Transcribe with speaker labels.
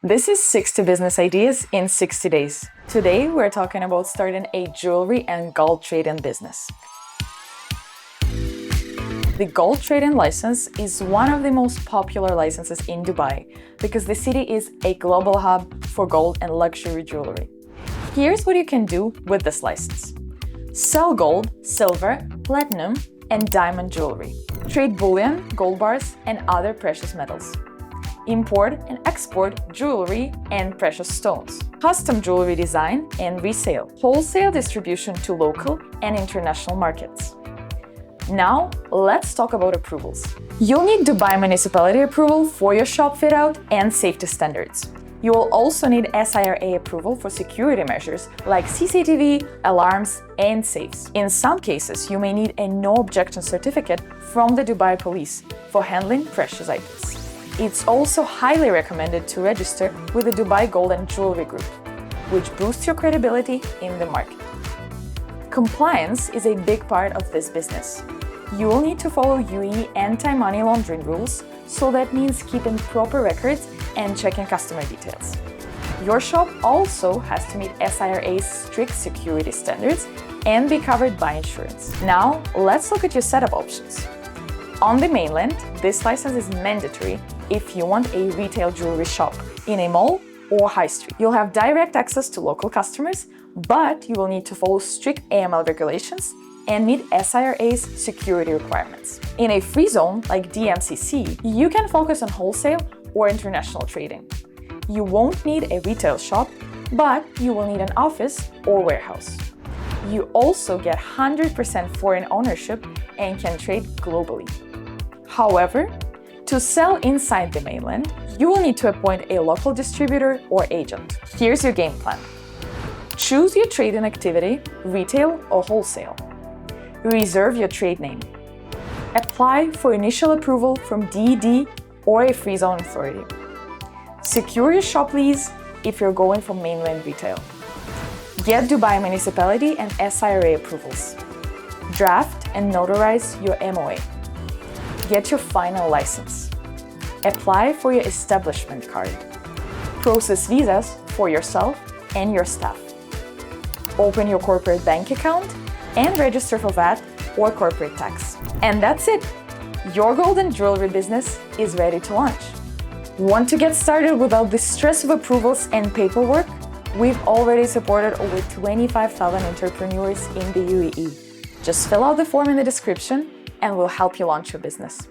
Speaker 1: This is 60 business ideas in 60 days. Today, we're talking about starting a jewelry and gold trading business. The gold trading license is one of the most popular licenses in Dubai because the city is a global hub for gold and luxury jewelry. Here's what you can do with this license. Sell gold, silver, platinum, and diamond jewelry. Trade bullion, gold bars, and other precious metals. Import and export jewelry and precious stones. Custom jewelry design and resale. Wholesale distribution to local and international markets. Now, let's talk about approvals. You'll need Dubai municipality approval for your shop fit-out and safety standards. You will also need SIRA approval for security measures like CCTV, alarms, and safes. In some cases, you may need a no-objection certificate from the Dubai police for handling precious items. It's also highly recommended to register with the Dubai Gold and Jewelry Group, which boosts your credibility in the market. Compliance is a big part of this business. You will need to follow UAE anti-money laundering rules, so that means keeping proper records and checking customer details. Your shop also has to meet SIRA's strict security standards and be covered by insurance. Now, let's look at your setup options. On the mainland, this license is mandatory if you want a retail jewelry shop in a mall or high street. You'll have direct access to local customers, but you will need to follow strict AML regulations and meet SIRA's security requirements. In a free zone like DMCC, you can focus on wholesale or international trading. You won't need a retail shop, but you will need an office or warehouse. You also get 100% foreign ownership and can trade globally. However, to sell inside the mainland, you will need to appoint a local distributor or agent. Here's your game plan. Choose your trading activity, retail or wholesale. Reserve your trade name. Apply for initial approval from DED or a free zone authority. Secure your shop lease if you're going for mainland retail. Get Dubai municipality and SIRA approvals. Draft and notarize your MOA. Get your final license. Apply for your establishment card. Process visas for yourself and your staff. Open your corporate bank account and register for VAT or corporate tax. And that's it! Your gold and jewelry business is ready to launch. Want to get started without the stress of approvals and paperwork? We've already supported over 25,000 entrepreneurs in the UAE. Just fill out the form in the description and we'll help you launch your business.